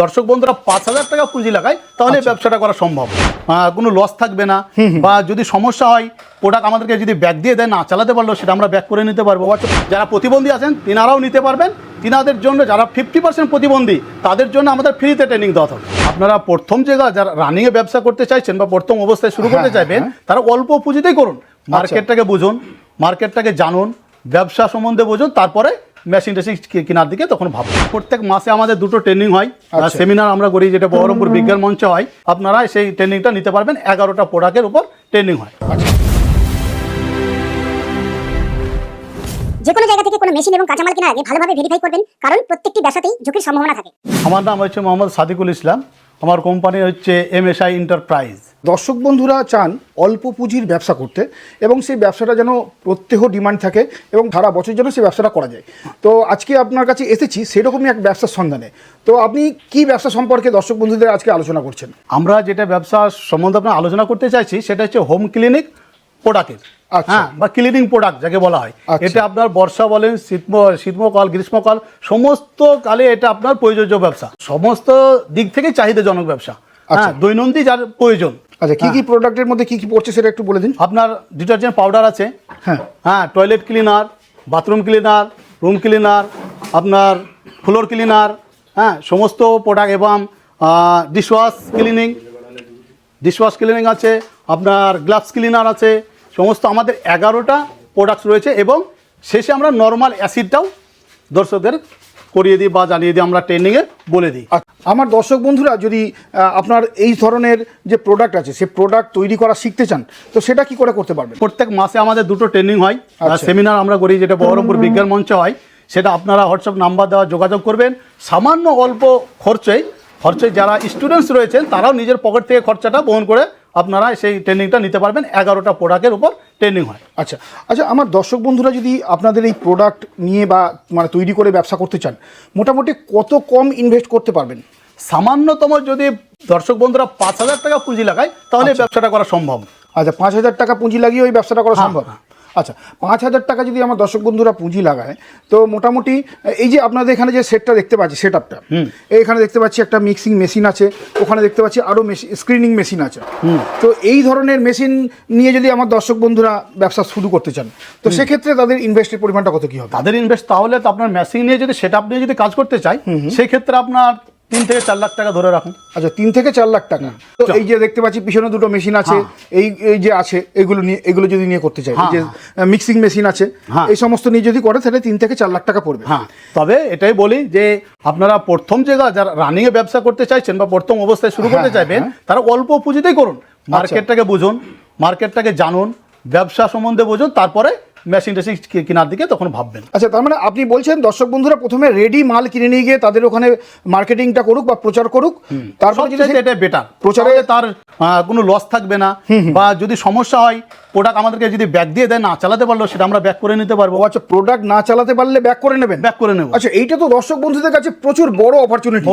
দর্শক বন্ধুরা ৫,০০০ টাকা পুঁজি লাগায় তাহলে ব্যবসাটা করা সম্ভব। কোনো লস থাকবে না, বা যদি সমস্যা হয় প্রোডাক্ট আমাদেরকে যদি ব্যাক দিয়ে দেয়, না চালাতে পারলো সেটা আমরা ব্যাক করে নিতে পারবো। যারা প্রতিবন্ধী আছেন তিনারাও নিতে পারবেন। তিনাদের জন্য যারা 50% প্রতিবন্ধী তাদের জন্য আমাদের ফ্রিতে ট্রেনিং দেওয়া হবে। আপনারা প্রথম জায়গা যারা রানিংয়ে ব্যবসা করতে চাইছেন বা প্রথম অবস্থায় শুরু করতে চাইবেন, তারা অল্প পুঁজিতেই করুন। মার্কেটটাকে বুঝুন, মার্কেটটাকে জানুন, ব্যবসা সম্বন্ধে বুঝুন, তারপরে মেশিন টেশিন কেনার দিকে তখন ভাবুন। প্রত্যেক মাসে আমাদের 2টো ট্রেনিং হয়, সেমিনার আমরা করি, যেটা বহরমপুর বিজ্ঞান মঞ্চে হয়। আপনারা সেই ট্রেনিংটা নিতে পারবেন। 11টা প্রোডাক্টের উপর ট্রেনিং হয়। যে কোনো জায়গা থেকে কোনো মেশিন এবং কাঁচামাল কেনার আগে ভালোভাবে ভেরিফাই করবেন, কারণ প্রত্যেকটি ব্যবসাতেই ঝুঁকির সম্ভাবনা থাকে। আমার নাম হচ্ছে মোহাম্মদ সাদিকুল ইসলাম, আমার কোম্পানি হচ্ছে MSI এন্টারপ্রাইজ। দর্শক বন্ধুরা চান অল্প পুঁজির ব্যবসা করতে এবং সেই ব্যবসাটা যেন প্রত্যহ ডিমান্ড থাকে এবং সারা বছর যেন সেই ব্যবসাটা করা যায়। তো আজকে আপনার কাছে এসেছি সেরকমই এক ব্যবসার সন্ধানে। তো আপনি কি ব্যবসা সম্পর্কে দর্শক বন্ধুদের আজকে আলোচনা করছেন? আমরা যেটা ব্যবসা সম্বন্ধে আপনার আলোচনা করতে চাইছি সেটা হচ্ছে হোম ক্লিনিক প্রোডাক্টের। হ্যাঁ, বা ক্লিনিং প্রোডাক্ট যাকে বলা হয়। এটা আপনার বর্ষা বলেন, শীতকাল, গ্রীষ্মকাল, সমস্ত কালে এটা আপনার প্রয়োজ্য ব্যবসা। সমস্ত দিক থেকে চাহিদাজনক ব্যবসা। দৈনন্দিন যার প্রয়োজন। আচ্ছা, কি কি প্রোডাক্টের মধ্যে কি কি পড়ছে সেটা একটু বলে দিন। আপনার ডিটারজেন্ট পাউডার আছে, হ্যাঁ, toilet cleaner, bathroom cleaner, room cleaner, আপনার ফ্লোর ক্লিনার, হ্যাঁ, সমস্ত প্রোডাক্ট, এবং ডিশওয়াশ ক্লিনিং আছে, আপনার গ্লাভস ক্লিনার আছে। সমস্ত আমাদের 11টা প্রোডাক্টস রয়েছে, এবং শেষে আমরা নর্মাল অ্যাসিডটাও দর্শকদের করিয়ে দিই বা জানিয়ে দিই, আমরা ট্রেনিংয়ে বলে দিই। আমার দর্শক বন্ধুরা যদি আপনার এই ধরনের যে প্রোডাক্ট আছে সে প্রোডাক্ট তৈরি করা শিখতে চান, তো সেটা কি করে করতে পারবেন? প্রত্যেক মাসে আমাদের 2টো ট্রেনিং হয়, সেমিনার আমরা করি, যেটা বহরমপুর বিজ্ঞান মঞ্চে হয়। সেটা আপনারা হোয়াটসঅ্যাপ নাম্বার দেওয়া যোগাযোগ করবেন। সামান্য অল্প খরচে যারা স্টুডেন্টস রয়েছেন তারাও নিজের পকেট থেকে খরচাটা বহন করে আপনারা সেই ট্রেনিংটা নিতে পারবেন। 11টা প্রোডাক্টের উপর ট্রেনিং হয়। আচ্ছা, আমার দর্শক বন্ধুরা যদি আপনাদের এই প্রোডাক্ট নিয়ে বা মানে তৈরি করে ব্যবসা করতে চান, মোটামুটি কত কম ইনভেস্ট করতে পারবেন? সামান্যতম যদি দর্শক বন্ধুরা ৫,০০০ টাকা পুঁজি লাগায় তাহলে ব্যবসাটা করা সম্ভব। আচ্ছা, 5,000 টাকা পুঁজি লাগিয়ে ওই ব্যবসাটা করা সম্ভব? আচ্ছা, 5,000 টাকা যদি আমার দর্শক বন্ধুরা পুঁজি লাগায়, তো মোটামুটি এই যে আপনাদের এখানে যে সেটটা দেখতে পাচ্ছি, সেটআপটা এখানে দেখতে পাচ্ছি একটা মিক্সিং মেশিন আছে, ওখানে দেখতে পাচ্ছি আরও স্ক্রিনিং মেশিন আছে। তো এই ধরনের মেশিন নিয়ে যদি আমার দর্শক বন্ধুরা ব্যবসা শুরু করতে চান, তো সেক্ষেত্রে তাদের ইনভেস্টের পরিমাণটা কত কী হবে? তাদের ইনভেস্ট তাহলে তো আপনার মেশিন নিয়ে যদি সেটআপ নিয়ে যদি কাজ করতে চাই, সেক্ষেত্রে আপনার 3 থেকে 4 লাখ টাকা ধরে রাখুন। আচ্ছা, 3 থেকে 4 লাখ টাকা। তো এই যে দেখতে পাচ্ছি পিছনে 2টো মেশিন আছে, এই যে আছে এগুলো যদি নিয়ে করতে চাই, যে মিক্সিং মেশিন আছে, এই সমস্ত নিয়ে যদি করে তাহলে 3 থেকে 4 লাখ টাকা পড়বে। হ্যাঁ, তবে এটাই বলি যে আপনারা প্রথম জায়গা যারা রানিংয়ে ব্যবসা করতে চাইছেন বা প্রথম অবস্থায় শুরু করতে চাইবেন, তারা অল্প পুঁজিতেই করুন। মার্কেটটাকে বুঝুন, মার্কেটটাকে জানুন, ব্যবসা সম্বন্ধে বুঝুন, তারপরে মেশিন টেশিন কেনার দিকে তখন ভাববেন। আচ্ছা, তার মানে আপনি বলছেন দর্শক বন্ধুরা প্রথমে রেডি মাল কিনে নিয়ে গিয়ে তাদের ওখানে মার্কেটিংটা করুক বা প্রচার করুক, তারপরে এটা বেটার। প্রচারে তার কোনো লস থাকবে না, বা যদি সমস্যা হয় প্রোডাক্ট আমাদেরকে যদি ব্যাক দিয়ে দেয়, না চালাতে পারলো সেটা আমরা ব্যাক করে নিতে পারবো। আচ্ছা, প্রোডাক্ট না চালাতে পারলে ব্যাক করে নেবেন? ব্যাক করে নেব। আচ্ছা, এইটা তো দর্শক বন্ধুদের কাছে প্রচুর বড় অপরচুনিটি।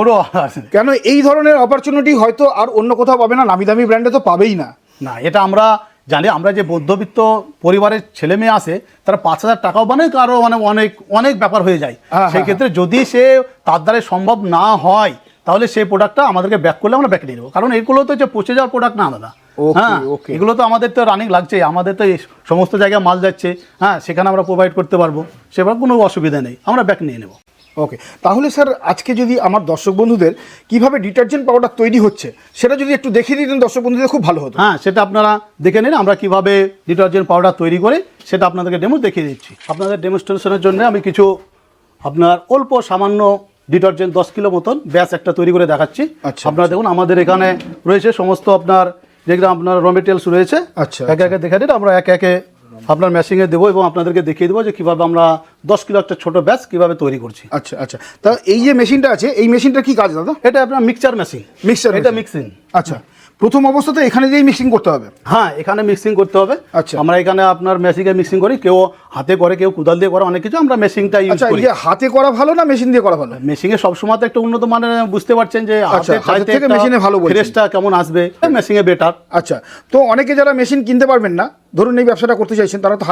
কেন এই ধরনের অপরচুনিটি হয়তো আর অন্য কোথাও পাবে না, নামি দামি ব্র্যান্ডে তো পাবেই না। এটা আমরা জানি। আমরা যে মধ্যবিত্ত পরিবারের ছেলে মেয়ে আছে, তারা 5,000 টাকাও বানায়, আরও মানে অনেক অনেক ব্যাপার হয়ে যায়। সেই ক্ষেত্রে যদি সে তার দ্বারা সম্ভব না হয়, তাহলে সেই প্রোডাক্টটা আমাদেরকে ব্যাক করলে আমরা ব্যাক নিয়ে নেবো। কারণ এগুলো তো যে পচে যাওয়ার প্রোডাক্ট না দাদা। হ্যাঁ, এগুলো তো আমাদের তো রানিং লাগছে, আমাদের তো সমস্ত জায়গায় মাল যাচ্ছে। হ্যাঁ, সেখানে আমরা প্রোভাইড করতে পারবো, সেবার কোনো অসুবিধা নেই, আমরা ব্যাক নিয়ে নেবো। ওকে, তাহলে স্যার আজকে যদি আমার দর্শক বন্ধুদের কিভাবে ডিটারজেন্ট পাউডার তৈরি হচ্ছে সেটা যদি একটু দেখিয়ে দিতেন দর্শক বন্ধুদের, খুব ভালো হতো। হ্যাঁ, সেটা আপনারা দেখে নিন আমরা কিভাবে ডিটারজেন্ট পাউডার তৈরি করে সেটা আপনাদেরকে ডেমো দেখিয়ে দিচ্ছি। আপনাদের ডেমনস্ট্রেশনের জন্য আমি কিছু আপনার অল্প সামান্য ডিটারজেন্ট 10 কিলো মতন ব্যাচ একটা তৈরি করে দেখাচ্ছি। আপনারা দেখুন আমাদের এখানে রয়েছে সমস্ত আপনার যেগুলো আপনার র মেটেরিয়ালস রয়েছে। একে একে দেখে দিন, আমরা একে একে আপনার মেশিনে দেবো এবং আপনাদেরকে দেখিয়ে দেবো যে কীভাবে আমরা 10 কিলো একটা ছোটো ব্যাচ কীভাবে তৈরি করছি। আচ্ছা, তা এই যে মেশিনটা আছে, এই মেশিনটা কি কাজ দাদা? এটা আপনার মিক্সচার মেশিন। এটা মিক্সিং। আচ্ছা, প্রথম অবস্থাতে এখানে দিয়েই মিক্সিং করতে হবে? হ্যাঁ, এখানে মিক্সিং করতে হবে। আচ্ছা, আমরা এখানে আপনার মেশিনে মিক্সিং করি, কেউ হাতে করে, কেউ কোদাল দিয়ে করে, অনেক কিছু আমরা মেশিনটা ইউজ করি। আচ্ছা, হাতে করা ভালো না মেশিন দিয়ে করা ভালো? মেশিনে সবসময় তো একটা উন্নত মানের, বুঝতে পারছেন যে হাতে থেকে মেশিনে ভালো ফ্রেশটা কেমন আসবে, মেশিনে বেটার। আচ্ছা, তো অনেকে যারা মেশিন কিনতে পারবেন না, ধরুন এই ব্যবসাটা করতে চাইছেন, তারা তো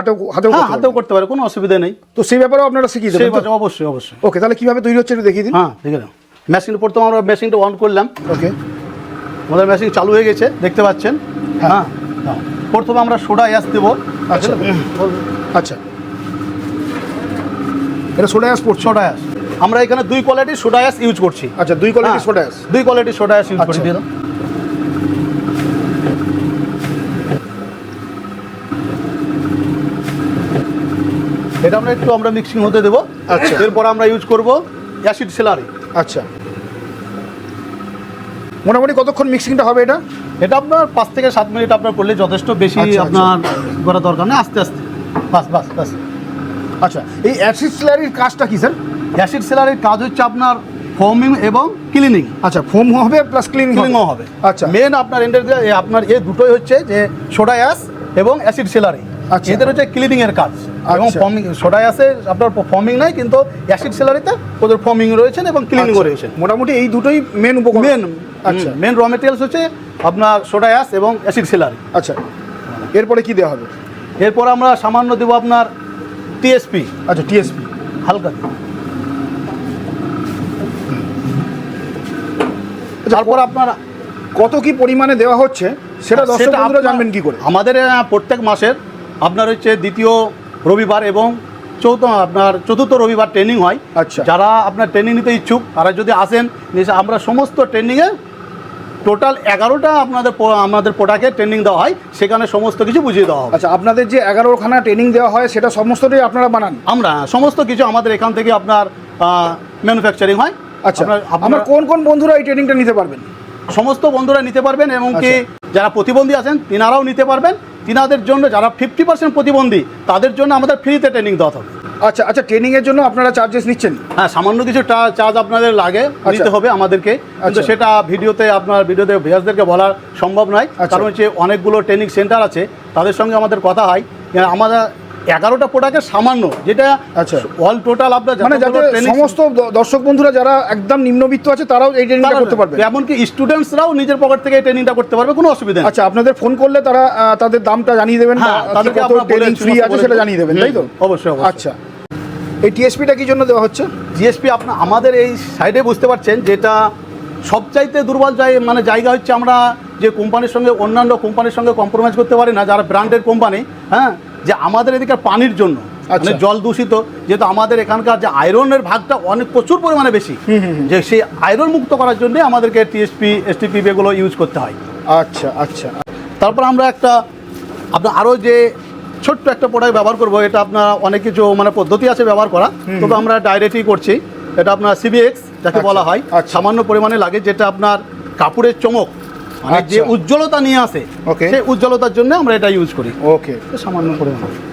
হাতেও করতে পারে, কোনো অসুবিধা নেই। তো সেই ব্যাপারেও আপনারা শিখিয়ে দেবেন? অবশ্যই। ওকে, তাহলে কিভাবে তৈরি হচ্ছে একটু দেখিয়ে দিন। হ্যাঁ, ঠিক আছে। মেশিন প্রথমে আমরা মেশিনটা অন করলাম, ওকে। আমাদের মেশিন চালু হয়ে গেছে দেখতে পাচ্ছেন। হ্যাঁ, প্রথমে আমরা সোডা অ্যাশ দেবো। আচ্ছা আচ্ছা, এটা সোডা অ্যাশ পড়ছে। সোডা অ্যাশ আমরা এখানে 2 কোয়ালিটির সোডা অ্যাশ ইউজ করছি। আচ্ছা, 2 কোয়ালিটির সোডা অ্যাশ। 2 কোয়ালিটির সোডা অ্যাশ ইউজ আচ্ছা। করে দিয়ে দাও। এটা আমরা মিক্সিং হতে দেবো। আচ্ছা। এরপর আমরা ইউজ করব অ্যাসিড সেলারি। আচ্ছা, মোটামুটি কতক্ষণ মিক্সিংটা হবে এটা? এটা আপনার 5 থেকে 7 মিনিট আপনার করলে যথেষ্ট, বেশি আচ্ছা, আপনার করা দরকার নেই, আস্তে আস্তে বাস বাস বাস। আচ্ছা, এই অ্যাসিড সেলারির কাজটা কি স্যার? অ্যাসিড সেলারির কাজ হচ্ছে আপনার ফোমিং এবং ক্লিনিং। আচ্ছা, ফোম হবে প্লাস ক্লিনিংও হবে। আচ্ছা, মেন আপনার এন্ডের আপনার এই দুটোই হচ্ছে যে সোডা অ্যাশ এবং অ্যাসিড সেলারি। আচ্ছা। এদের হচ্ছে ক্লিনিং এর কাজ এবং আচ্ছা। ফর্মিং। সোডা অ্যাশে আপনার ফর্মিং নাই, কিন্তু অ্যাসিড সেলারিতে ওদের ফর্মিং রয়েছেন এবং ক্লিনিংও আচ্ছা, রয়েছে। মোটামুটি এই দুটোই মেন উপকরণ। মেন আচ্ছা। মেন র মেটেরিয়ালস হচ্ছে আপনার সোডা অ্যাশ এবং অ্যাসিড সেলারি। আচ্ছা, এরপরে কি দেওয়া হবে? এরপর আমরা সামান্য দেবো আপনার টিএসপি। আচ্ছা, টিএসপি হালকা দেব। তারপর আপনার কত কি পরিমাণে দেওয়া হচ্ছে সেটা দর্শক বন্ধুরা আপনার- জানবেন কি করে? আমাদের প্রত্যেক মাসের আপনার হচ্ছে দ্বিতীয় রবিবার এবং চতুর্থ রবিবার ট্রেনিং হয়। আচ্ছা। যারা আপনার ট্রেনিং নিতে ইচ্ছুক তারা যদি আসেন, আমরা সমস্ত ট্রেনিংয়ে টোটাল 11টা আমাদের প্রোডাক্টে ট্রেনিং দেওয়া হয়, সেখানে সমস্ত কিছু বুঝিয়ে দেওয়া হবে। আচ্ছা, আপনাদের যে 11খানা ট্রেনিং দেওয়া হয় সেটা সমস্তটাই আপনারা বানান? আমরা সমস্ত কিছু আমাদের এখান থেকে আপনার ম্যানুফ্যাকচারিং হয়। আচ্ছা, আপনার আমার কোন কোন বন্ধুরা এই ট্রেনিংটা নিতে পারবেন? সমস্ত বন্ধুরা নিতে পারবেন, এবং কি যারা প্রতিবন্ধী আছেন তিনারাও নিতে পারবেন। তিনাদের জন্য যারা 50% প্রতিবন্ধী তাদের জন্য আমাদের ফ্রিতে ট্রেনিং দেওয়া হবে। আচ্ছা আচ্ছা, ট্রেনিংয়ের জন্য আপনারা চার্জেস নিচ্ছেন? হ্যাঁ, সামান্য কিছু চার্জ আপনাদের লাগে, নিতে হবে আমাদেরকে, কিন্তু আচ্ছা। সেটা ভিডিওতে ভিউয়ার্সদেরকে বলা সম্ভব নয়। আচ্ছা। কারণ হচ্ছে অনেকগুলো ট্রেনিং সেন্টার আছে, তাদের সঙ্গে আমাদের কথা হয়। আমাদের 11টা প্রোডাক্টের সামান্য, যেটা আচ্ছা। অল টোটাল আপনার মানে যাতে সমস্ত দর্শক বন্ধুরা যারা একদম নিম্নবিত্ত আছে তারাও এই ট্রেনিংটা করতে পারবে, এমনকি স্টুডেন্টসরাও নিজের পকেট থেকে এই ট্রেনিংটা করতে পারবে, কোনো অসুবিধা নেই। আচ্ছা, আপনাদের ফোন করলে তারা তাদের দামটা জানিয়ে দেবেন, হ্যাঁ, তাদেরকে কত আমরা বলে ট্রেনিং ফ্রি আছে সেটা জানিয়ে দেবেন, তাই তো? অবশ্যই অবশ্যই। আচ্ছা, এই টিএসপিটা কি জন্য দেওয়া হচ্ছে? জিএসপি আপনার আমাদের এই সাইডে বুঝতে পারছেন, যেটা সবচাইতে দুর্বল জায়গা হচ্ছে আমরা যে কোম্পানির সঙ্গে অন্যান্য কোম্পানির সঙ্গে কম্প্রোমাইজ করতে পারি না, যারা ব্র্যান্ডেড কোম্পানি। হ্যাঁ, যে আমাদের এদিকে পানির জন্য আচ্ছা। জল দূষিত, যেহেতু আমাদের এখানকার যে আয়রনের ভাগটা প্রচুর পরিমাণে বেশি, যে সেই আয়রন মুক্ত করার জন্য আমাদেরকে টিএসপি এসটিপি এগুলো ইউজ করতে হয়। আচ্ছা আচ্ছা, তারপর আমরা আপনার আরও যে ছোট্ট একটা প্রোডাক্ট ব্যবহার করব, এটা আপনার অনেক কিছু পদ্ধতি আছে ব্যবহার করা, তবে আমরা ডাইরেক্টই করছি। এটা আপনার সিবিএক্স যাকে আচ্ছা, বলা হয়, আচ্ছা। সামান্য পরিমাণে লাগে, যেটা আপনার কাপড়ের চমক যে আচ্ছা। উজ্জ্বলতা নিয়ে আসে, ওকে। সেই উজ্জ্বলতার জন্য আমরা এটা ইউজ করি। ওকে, সামান্য পরিমাণে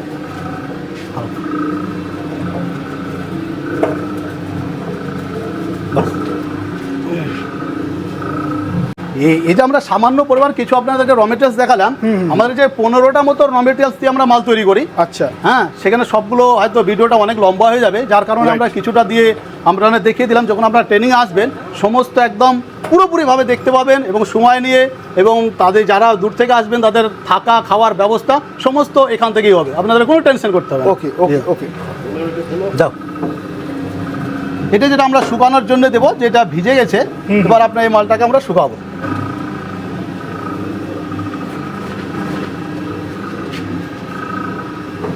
এই যে আমরা সামান্য পরিমাণ কিছু আপনাদেরকে র মেটেরিয়ালস দেখালাম, আমাদের যে 15টা মতো র মেটেরিয়ালস দিয়ে আমরা মাল তৈরি করি। আচ্ছা, হ্যাঁ, সেখানে সবগুলো হয়তো ভিডিওটা অনেক লম্বা হয়ে যাবে, যার কারণে আমরা কিছুটা দিয়ে আমরা দেখিয়ে দিলাম। যখন আপনারা ট্রেনিংয়ে আসবেন সমস্ত একদম পুরোপুরিভাবে দেখতে পাবেন, এবং সময় নিয়ে, এবং তাদের যারা দূর থেকে আসবেন তাদের থাকা খাওয়ার ব্যবস্থা সমস্ত এখান থেকেই হবে, আপনাদের কোনো টেনশন করতে হবে না। ওকে ওকে ওকে, যাও, এটা যেটা আমরা শুকানোর জন্য দেবো, যেটা ভিজে গেছে, এবার আপনার এই মালটাকে আমরা শুকাবো।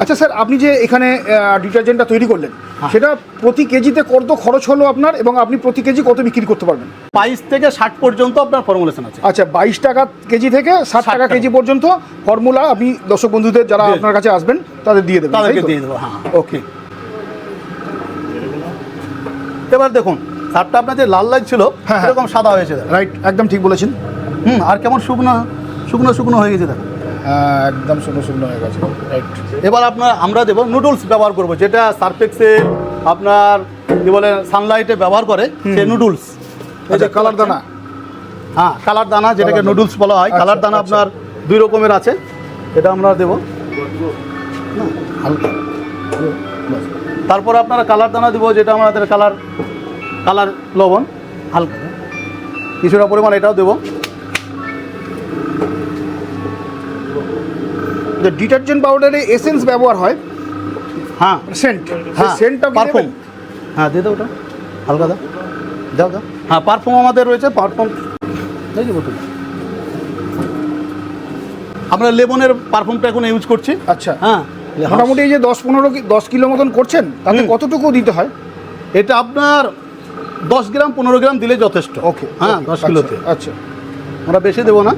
আচ্ছা স্যার, আপনি যে এখানে ডিটারজেন্টটা তৈরি করলেন, সেটা প্রতি কেজিতে কত খরচ হলো আপনার, এবং আপনি প্রতি কেজি কত বিক্রি করতে পারবেন? 22 থেকে 60 পর্যন্ত আপনার ফর্মুলেশন আছে। আচ্ছা, 22 টাকা কেজি থেকে 60 টাকা কেজি পর্যন্ত ফর্মুলা আপনি দর্শক বন্ধুদের যারা আপনার কাছে আসবেন তাদের দিয়ে দেবেন, তাদেরকে তাই তো? দিয়ে দেবো। হ্যাঁ, ওকে। এবার দেখুন, শার্টটা আপনার যে লাল লাগছিল হ্যাঁ, এরকম সাদা হয়েছে, রাইট, একদম ঠিক বলেছেন। আর কেমন শুকনো শুকনো শুকনো হয়ে গেছে দেখুন, একদম শুকনো শুকনো হয়ে গেছে, রাইট। এবার আমরা দেবো নুডলস ব্যবহার করব, যেটা সারফেক্সে আপনার কি বলে সানলাইটে ব্যবহার করে সেই নুডলস। আচ্ছা, কালার দানা। হ্যাঁ, কালার দানা, যেটাকে দানা। নুডলস বলা হয়। আচ্ছা, কালার দানা আচ্ছা। আপনার 2 রকমের আছে, এটা আমরা দেবো হালকা। তারপর আপনারা কালার দানা দেবো, যেটা আমাদের কালার লবণ হালকা কিছুটা পরিমাণ এটাও দেবো। ডিটারজেন্ট পাউডারে এসেন্স ব্যবহার হয়, হ্যাঁ, সেন্ট, হ্যাঁ, সেন্টটা পারফিউম। হ্যাঁ, দিয়ে দাও ওটা হালকা, দাও দাও দাও। হ্যাঁ পারফিউম আমাদের রয়েছে, পারফিউম দেখি বোতল। আমরা লেমনের পারফিউমটা এখন ইউজ করছি। আচ্ছা, হ্যাঁ মোটামুটি এই যে 10 কিলো মতন করছেন, তাতে কতটুকু দিতে হয়? এটা আপনার 10 গ্রাম 15 গ্রাম দিলে যথেষ্ট। ওকে, হ্যাঁ 10 কিলোতে। আচ্ছা, আমরা বেশি দেবো না।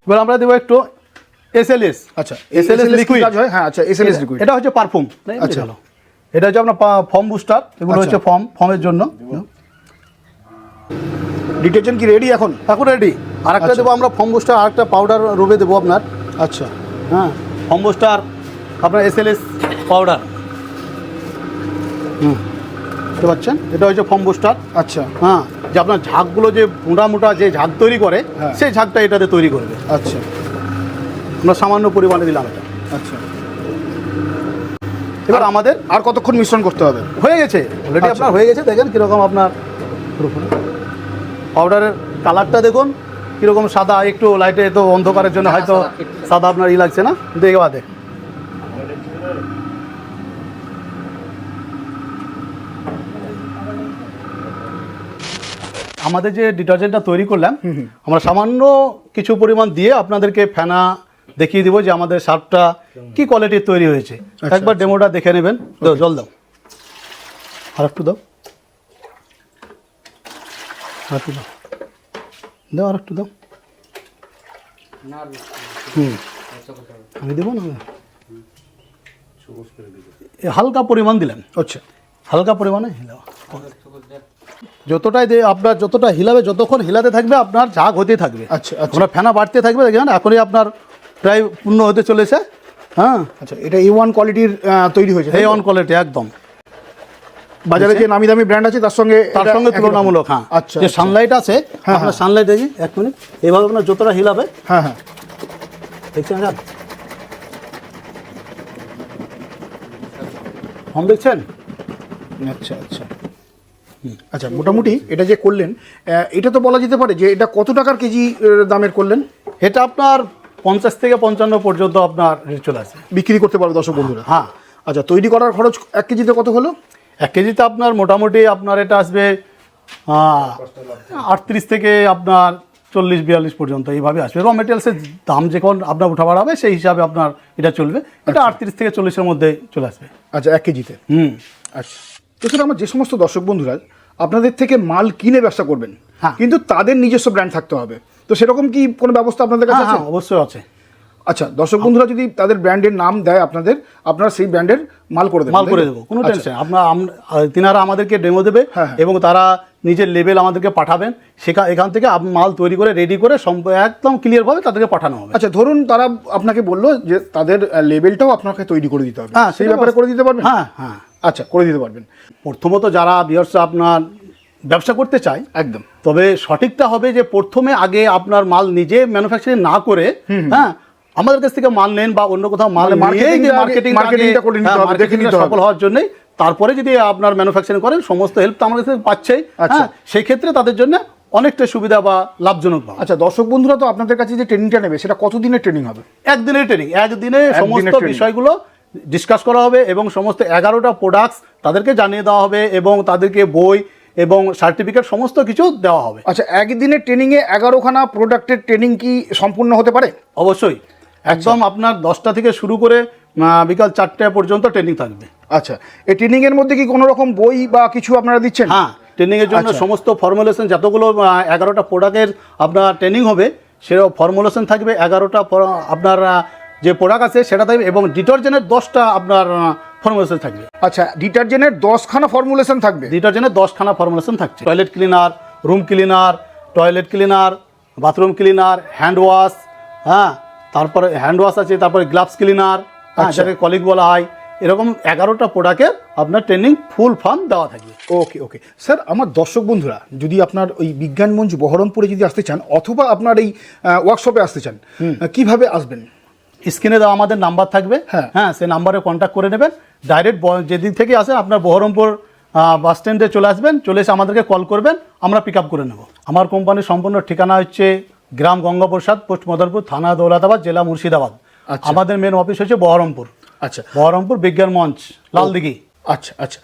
এবার আমরা দেবো একটু এসএলএস। আচ্ছা, এসএলএস লিকুইড কাজ হয়? হ্যাঁ, আচ্ছা, এসএলএস লিকুইড। এটা হচ্ছে পারফিউম। আচ্ছা, এটা হচ্ছে আপনার ফর্ম বুস্টার, এগুলো হচ্ছে ফর্মের জন্য। ডিটারজেন্ট কি রেডি এখন? এখন রেডি। আরেকটা দেবো আমরা ফর্ম বুস্টার, আরেকটা পাউডার রুবে দেবো আপনার। আচ্ছা, হ্যাঁ ফর্ম বুস্টার আপনার এসএলএস পাউডার। বুঝতে পারছেন, এটা হচ্ছে ফর্ম বুস্টার। আচ্ছা, হ্যাঁ, যে আপনার ঝাঁকগুলো যে মোটা মোটা যে ঝাঁক তৈরি করে, হ্যাঁ, সেই ঝাঁকটা এটাতে তৈরি করবে। আচ্ছা, আমরা সামান্য পরিমাণে দিলাম এটা। আচ্ছা। এবার আমাদের আর কতক্ষণ মিশ্রণ করতে হবে? হয়ে গেছে অলরেডি, আচ্ছা। আপনার হয়ে গেছে। দেখেন কীরকম আপনার পাউডারের কালারটা দেখুন কীরকম সাদা, একটু লাইটে তো অন্ধকারের জন্য হয়তো সাদা আপনার লাগছে না, দেখে বাদে। আমাদের যে ডিটারজেন্টটা তৈরি করলাম, আমরা সামান্য কিছু পরিমাণ দিয়ে আপনাদেরকে ফেনা দেখিয়ে দিব যে আমাদের সার্ফটা কি কোয়ালিটির তৈরি হয়েছে। একবার ডেমোটা দেখে নেবেন। দাও জল দাও, আর একটু দাও, আর একটু দাও, দাও আর একটু দাও। আমি দেবো না, হালকা পরিমাণ দিলেন। আচ্ছা, হালকা পরিমাণে হিলাও। যতটাই আপনার যতটা হিলাবে, যতক্ষণ হিলাতে থাকবে আপনার ঝাঁক হতেই থাকবে। আচ্ছা, আচ্ছা। আপনার ফেনা বাড়তে থাকবে। দেখেন এখনই আপনার প্রায় পূর্ণ হতে চলেছে। হ্যাঁ, আচ্ছা, এটা A1 কোয়ালিটির তৈরি হয়েছে, এই অন কোয়ালিটি একদম। বাজারে যে নামি দামি ব্র্যান্ড আছে তার সঙ্গে তুলনামূলক। হ্যাঁ, আচ্ছা, যে সানলাইট আছে, আপনার সানলাইট দেখি এক মিনিট, এইভাবে আপনার যতটা হিলাবে, হ্যাঁ হ্যাঁ, দেখছেন স্যার, কম দেখছেন? আচ্ছা, আচ্ছা, আচ্ছা। মোটামুটি এটা যে করলেন, এটা তো বলা যেতে পারে যে এটা কত টাকার কেজি দামের করলেন? এটা আপনার 50 থেকে 55 পর্যন্ত আপনার রেট চলে আসে, বিক্রি করতে পারবে দর্শক বন্ধুরা। হ্যাঁ। আচ্ছা, তৈরি করার খরচ 1 কেজিতে কত হলো? 1 কেজিতে আপনার মোটামুটি আপনার এটা আসবে 38 থেকে আপনার 40-42 পর্যন্ত এইভাবে আসবে। র মেটেরিয়ালসের দাম যখন আপনার উঠা বাড়াবে সেই হিসাবে আপনার এটা চলবে। এটা 38 থেকে 40-এর মধ্যে চলে আসবে। আচ্ছা, 1 কেজিতে। আচ্ছা, এছাড়া আমার যে সমস্ত দর্শক বন্ধুরা আপনাদের থেকে মাল কিনে ব্যবসা করবেন, হ্যাঁ, কিন্তু তাদের নিজস্ব ব্র্যান্ড থাকতে হবে, তো সেরকম কি কোনো ব্যবস্থা আপনাদের কাছে আছে? হ্যাঁ, অবশ্যই আছে। আচ্ছা, দর্শক বন্ধুরা যদি তাদের ব্র্যান্ডের নাম দেয় আপনারা সেই ব্র্যান্ডের মাল করে দেবেন? মাল করে দেবো, কোনো টেনশন। তিনারা আমাদেরকে ডেমো দেবে হ্যাঁ। এবং তারা নিজের লেবেল আমাদেরকে পাঠাবেন। এখান থেকে মাল তৈরি করে রেডি করে একদম ক্লিয়ারভাবে তাদেরকে পাঠানো হবে। আচ্ছা, ধরুন তারা আপনাকে বললো যে তাদের লেবেলটাও আপনাকে তৈরি করে দিতে হবে, হ্যাঁ, সেই ব্যাপারে করে দিতে পারবেন? হ্যাঁ হ্যাঁ, আচ্ছা, করে দিতে পারবেন। প্রথমত যারা ভিউয়ার্সরা আপনার ব্যবসা করতে চায়, একদম, তবে সঠিকটা হবে যে প্রথমে আগে আপনার মাল নিজে ম্যানুফ্যাকচারিং না করে, হ্যাঁ, আমাদের কাছ থেকে মাল নেন বা অন্য কোথাও মাল মার্কেটিংটা করে নিতে হবে, দেখে নিতে হবে সফল হওয়ার জন্যই। তারপরে যদি আপনার ম্যানুফ্যাকচারিং করেন, সমস্ত হেল্প তো আমাদের কাছে পাচ্ছেই। আচ্ছা, সেই ক্ষেত্রে তাদের জন্য অনেকটা সুবিধা বা লাভজনক পাবে। আচ্ছা, দর্শক বন্ধুরা তো আপনাদের কাছে যে ট্রেনিংটা নেবে সেটা কতদিনের ট্রেনিং হবে? একদিনের ট্রেনিং। একদিনে সমস্ত বিষয়গুলো ডিসকাস করা হবে এবং সমস্ত 11টা প্রোডাক্টস তাদেরকে জানিয়ে দেওয়া হবে এবং তাদেরকে বই এবং সার্টিফিকেট সমস্ত কিছু দেওয়া হবে। আচ্ছা, একদিনের ট্রেনিংয়ে 11খানা প্রোডাক্টের ট্রেনিং কি সম্পূর্ণ হতে পারে? অবশ্যই, একদম আপনার 10টা থেকে শুরু করে বিকাল 4টা পর্যন্ত ট্রেনিং থাকবে। আচ্ছা, এই ট্রেনিংয়ের মধ্যে কি কোনো রকম বই বা কিছু আপনারা দিচ্ছেন? হ্যাঁ, ট্রেনিংয়ের জন্য সমস্ত ফর্মুলেশন, যতগুলো 11টা প্রোডাক্টের আপনার ট্রেনিং হবে সেরকম ফর্মুলেশন থাকবে। 11টা আপনার যে প্রোডাক্ট আছে সেটা থাকবে এবং ডিটারজেন্টের 10টা আপনার ফর্মুলেশন থাকবে। আচ্ছা, ডিটারজেন্টের 10খানা ফর্মুলেশন থাকবে? ডিটারজেন্টের 10খানা ফর্মুলেশন থাকছে। Toilet cleaner, room cleaner, toilet cleaner, bathroom cleaner, hand wash, হ্যাঁ, তারপরে হ্যান্ড ওয়াশ আছে, তারপরে গ্লাভস ক্লিনার, যাকে কলিগ বলা হয়। এরকম 11টা প্রোডাক্টের আপনার ট্রেনিং ফুল ফান্ড দেওয়া থাকবে। ওকে, ওকে স্যার। আমার দর্শক বন্ধুরা যদি আপনার ওই বিজ্ঞান মঞ্চ বহরমপুরে যদি আসতে চান অথবা আপনার এই ওয়ার্কশপে আসতে চান, কিভাবে আসবেন? স্ক্রিনে দেওয়া আমাদের নাম্বার থাকবে, হ্যাঁ, সেই নাম্বারে কন্ট্যাক্ট করে নেবেন। ডাইরেক্ট যেদিক থেকে আসেন আপনার বহরমপুর বাস স্ট্যান্ডে চলে আসবেন, চলে এসে আমাদেরকে কল করবেন, আমরা পিক আপ করে নেব। আমার কোম্পানির সম্পূর্ণ ঠিকানা হচ্ছে গ্রাম গঙ্গাপ্রসাদ, পোস্ট মদনপুর, থানা দৌলতাবাদ, জেলা মুর্শিদাবাদ। আচ্ছা। আমাদের মেন অফিস হচ্ছে বহরমপুর, আচ্ছা বহরমপুর বিজ্ঞান মঞ্চ, লালদিঘি। আচ্ছা আচ্ছা